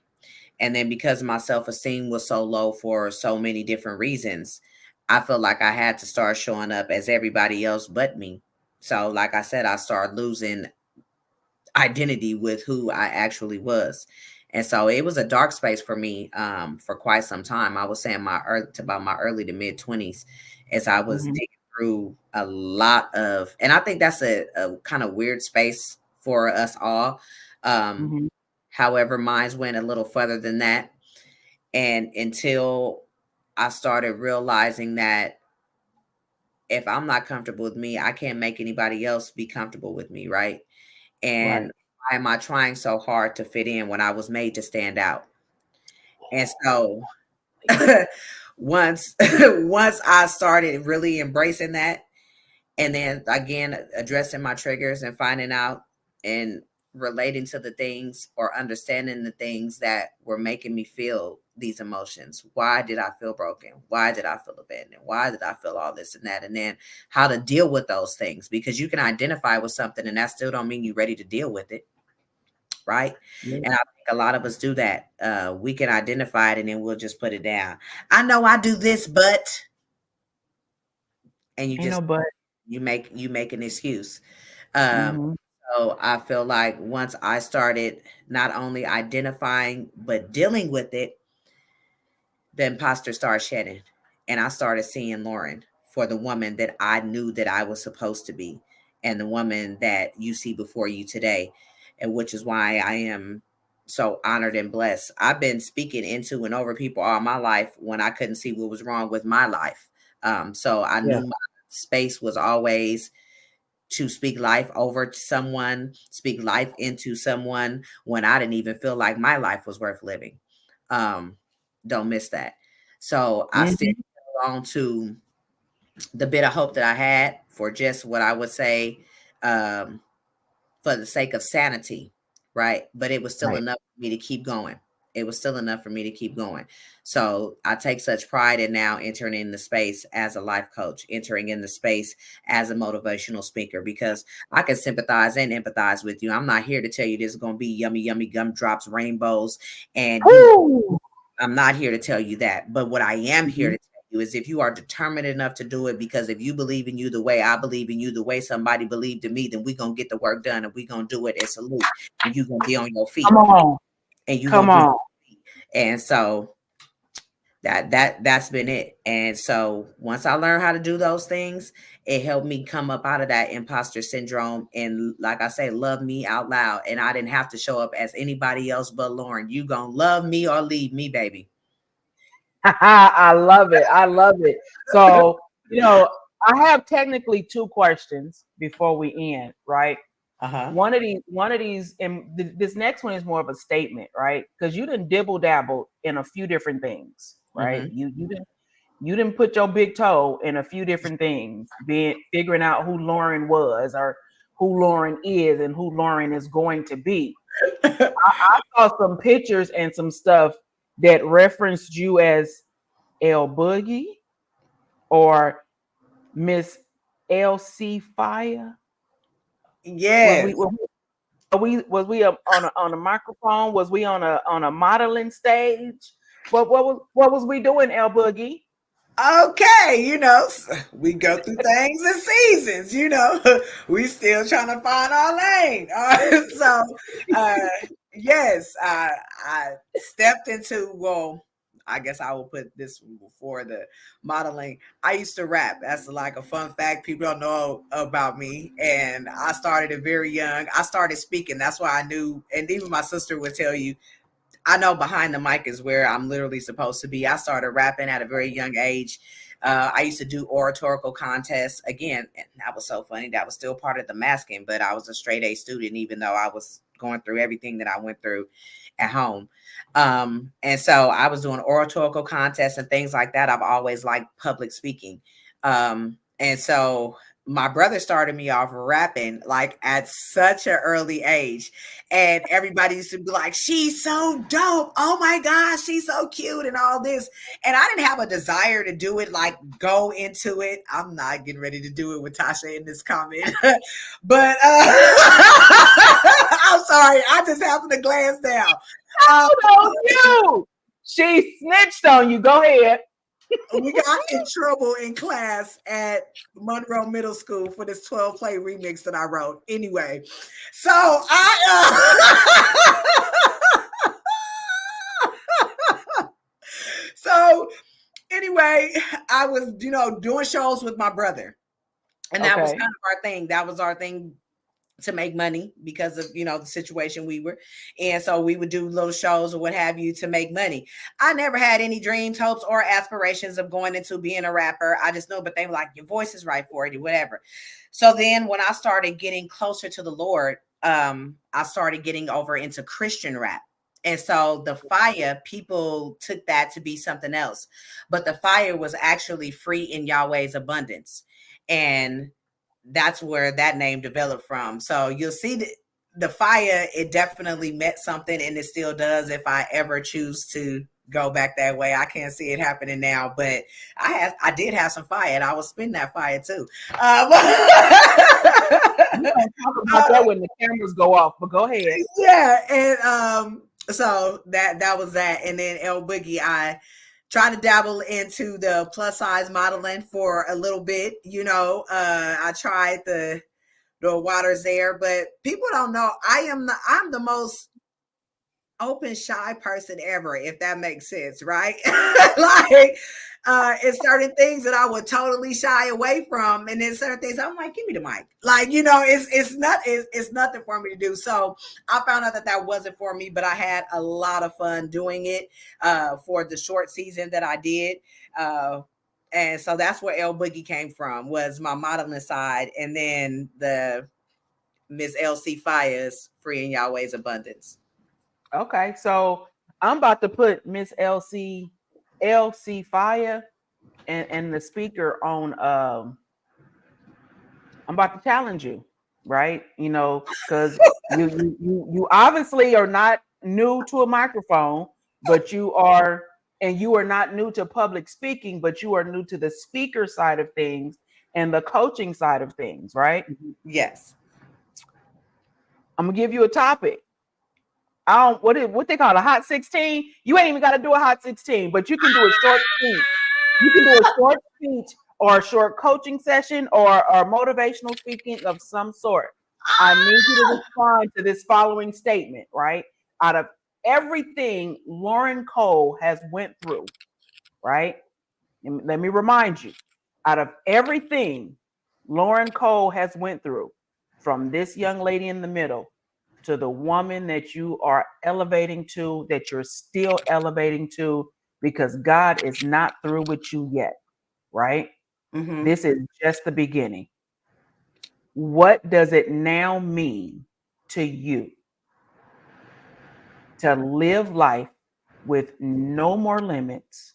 And then because my self-esteem was so low for so many different reasons, I felt like I had to start showing up as everybody else but me. So, like I said, I started losing identity with who I actually was. And so it was a dark space for me for quite some time. I was saying about my early to mid 20s as I was Mm-hmm. digging through a lot of, and I think that's a kind of weird space for us all. Um, Mm-hmm. However, mine went a little further than that. And until I started realizing that if I'm not comfortable with me, I can't make anybody else be comfortable with me, right? Right. And why am I trying so hard to fit in when I was made to stand out? And so once once I started really embracing that, and then again addressing my triggers and finding out and relating to the things or understanding the things that were making me feel these emotions. Why did I feel broken? Why did I feel abandoned? Why did I feel all this and that? And then how to deal with those things, because you can identify with something and that still don't mean you're ready to deal with it, right? Yeah. And I think a lot of us do that. We can identify it and then we'll just put it down. I know I do this, but, and Ain't no but. you make an excuse. Um, Mm-hmm. so I feel like once I started not only identifying but dealing with it, the imposter started shedding, and I started seeing Lauren for the woman that I knew that I was supposed to be, and the woman that you see before you today, and which is why I am so honored and blessed. I've been speaking into and over people all my life when I couldn't see what was wrong with my life. So I Yeah. knew my space was always to speak life over to someone, speak life into someone when I didn't even feel like my life was worth living. Um, don't miss that. So I still Mm-hmm. held on to the bit of hope that I had for just what I would say, um, for the sake of sanity, right? But it was still Right. enough for me to keep going. It was still enough for me to keep going. So I take such pride in now entering in the space as a life coach, entering in the space as a motivational speaker, because I can sympathize and empathize with you. I'm not here to tell you this is going to be yummy, yummy gumdrops, rainbows, and Woo! I'm not here to tell you that. But what I am here Mm-hmm. to tell you is if you are determined enough to do it, because if you believe in you the way I believe in you, the way somebody believed in me, then we're going to get the work done and we're going to do it and salute. And you're going to be on your Come feet on. and you're Come going to be. on. And so that's been it. And so once I learned how to do those things, it helped me come up out of that imposter syndrome and, like I say, love me out loud. And I didn't have to show up as anybody else but Lauren. You gonna love me or leave me, baby. I love it. I love it. So, I have technically two questions before we end, right? Uh-huh. One of these, and this next one is more of a statement, right? Because you didn't dibble dabble in a few different things, right? Mm-hmm. You didn't put your big toe in a few different things, being figuring out who Lauren was or who Lauren is and who Lauren is going to be. I saw some pictures and some stuff that referenced you as L Boogie or Miss LC Fire. Was we Yes. on a microphone? Was we on a modeling stage? What was we doing, L Boogie? Okay, we go through things and seasons, we still trying to find our lane. So, uh, yes, I stepped into, well, I guess I will put this before the modeling. I used to rap. That's like a fun fact people don't know about me. And I started it very young. I started speaking. That's why I knew, and even my sister would tell you, I know behind the mic is where I'm literally supposed to be. I started rapping at a very young age. I used to do oratorical contests. Again, and that was so funny. That was still part of the masking, but I was a straight A student, even though I was going through everything that I went through at home. And so I was doing oratorical contests and things like that. I've always liked public speaking. And so my brother started me off rapping like at such an early age. And everybody used to be like, she's so dope. Oh my gosh, she's so cute and all this. And I didn't have a desire to do it, like go into it. I'm not getting ready to do it with Tasha in this comment. But I'm sorry. I just happened to glance down. Oh, you. She snitched on you. Go ahead. We got in trouble in class at Monroe Middle School for this 12 play remix that I wrote. Anyway, so so anyway, I was, doing shows with my brother. And that was kind of our thing. That was our thing to make money because of, the situation we were. And so we would do little shows or what have you to make money. I never had any dreams, hopes, or aspirations of going into being a rapper. I just know, but they were like, your voice is right for it or whatever. So then when I started getting closer to the Lord, I started getting over into Christian rap. And so the fire, people took that to be something else. But the fire was actually free in Yahweh's abundance. And that's where that name developed from. So you'll see the fire, it definitely meant something, and it still does if I ever choose to go back that way. I can't see it happening now, but I did have some fire, and I was spinning that fire too. We don't talk about that when the cameras go off, but go ahead. Yeah, and so that was that. And then El Boogie, I tried to dabble into the plus size modeling for a little bit. I tried the waters there, but people don't know I'm the most open, shy person ever, if that makes sense, right? Like, it's certain things that I would totally shy away from, and then certain things I'm like, give me the mic. Like, it's nothing for me to do. So I found out that wasn't for me, but I had a lot of fun doing it for the short season that I did. And so that's where El Boogie came from, was my modeling side, and then the Miss LC Fires, Free in Yahweh's Abundance. Okay, so I'm about to put Miss LC Fire and the speaker on. I'm about to challenge you, right? Because you obviously are not new to a microphone, but you are not new to public speaking, but you are new to the speaker side of things and the coaching side of things, right? Yes. I'm gonna give you a topic. What they call a hot 16. You ain't even got to do a hot 16, but you can do a short speech. You can do a short speech or a short coaching session or motivational speaking of some sort. I need you to respond to this following statement, right? Out of everything Lauren Cole has went through, right? And let me remind you, out of everything Lauren Cole has went through, from this young lady in the middle to the woman that you are elevating to, that you're still elevating to, because God is not through with you yet, right? Mm-hmm. This is just the beginning. What does it now mean to you to live life with no more limits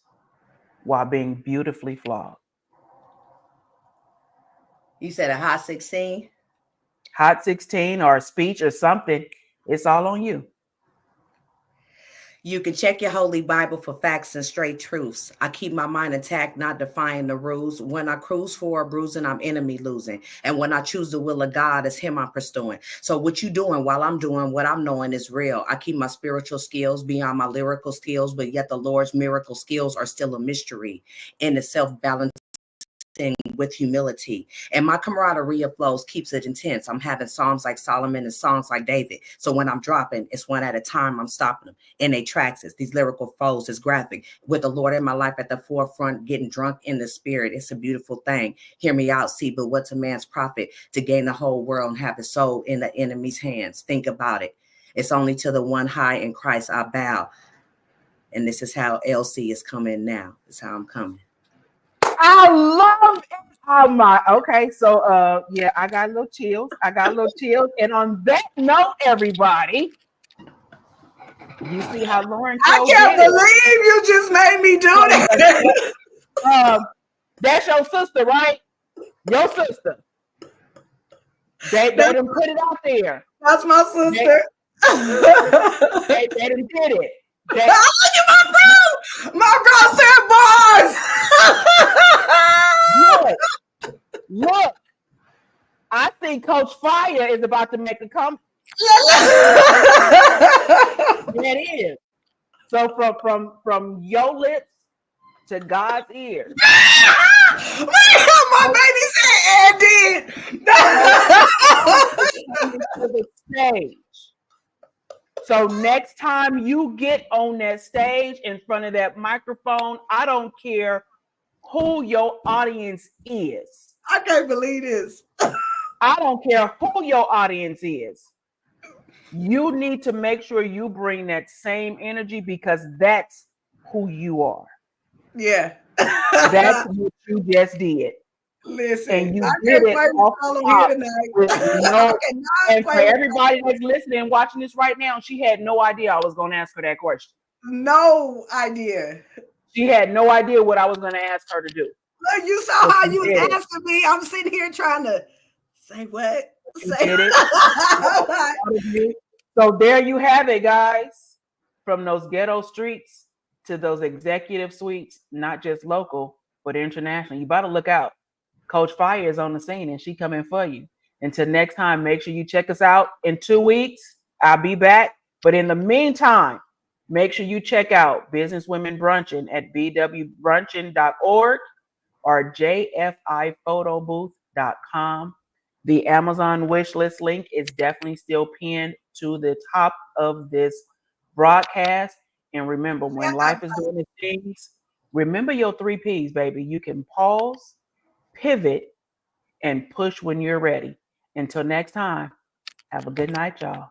while being beautifully flawed? You said a hot 16? Hot 16 or a speech or something, it's all on you. You can check your holy Bible for facts and straight truths. I keep my mind intact, not defying the rules. When I cruise for a bruising, I'm enemy losing. And when I choose the will of God, it's him I'm pursuing. So what you doing while I'm doing what I'm knowing is real. I keep my spiritual skills beyond my lyrical skills, but yet the Lord's miracle skills are still a mystery in itself, balanced with humility, and my camaraderie of flows keeps it intense. I'm having psalms like Solomon and songs like David. So when I'm dropping, it's one at a time. I'm stopping them in their tracks. These lyrical flows is graphic with the Lord in my life at the forefront, getting drunk in the spirit. It's a beautiful thing. Hear me out. See, but what's a man's profit to gain the whole world and have his soul in the enemy's hands? Think about it. It's only to the one high in Christ I bow. And this is how LC is coming now. This is how I'm coming. I love it. Oh my, okay. So yeah, I got a little chills. And on that note, everybody, you see how Lauren I Cole can't did believe you just made me do it. that. That's your sister, right? Your sister. They done put it out there. That's my sister. They done did it. Look at my girl. My girl said bars. Look. I think Coach Fire is about to make a comeback. That is. So from your lips to God's ears. My baby said Andy. To the stage. So next time you get on that stage in front of that microphone, I don't care who your audience is. I can't believe this. I don't care who your audience is. You need to make sure you bring that same energy because that's who you are. Yeah. That's what you just did. Listen, and you I did it off here tonight. And for everybody that's listening and watching this right now, she had no idea I was going to ask her that question. No idea. She had no idea what I was going to ask her to do. Look, you saw how you was asking me. I'm sitting here trying to say what? Say it. So there you have it, guys. From those ghetto streets to those executive suites, not just local, but international. You better look out. Coach Fire is on the scene and she coming for you. Until next time, make sure you check us out in 2 weeks. I'll be back. But in the meantime, make sure you check out Business Women Brunching at bwbrunching.org or jfiphotoBooth.com. The Amazon wish list link is definitely still pinned to the top of this broadcast. And remember, when life is doing its things, remember your 3 Ps, baby. You can pause, pivot, and push when you're ready. Until next time, have a good night, y'all.